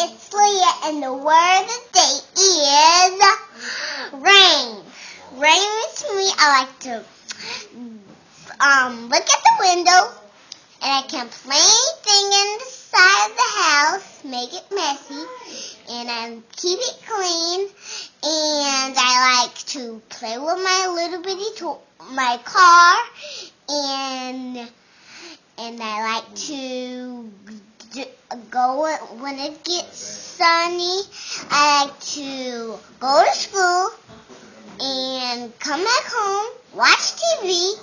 it's Liyah, and the word of the day is rain. Rain to me, I like to look at the window, and I can play anything in the side of the house, make it messy, and I keep it clean. And I like to play with my little bitty my car, and I like to go when it gets sunny. I like to go to school and come back home, watch TV,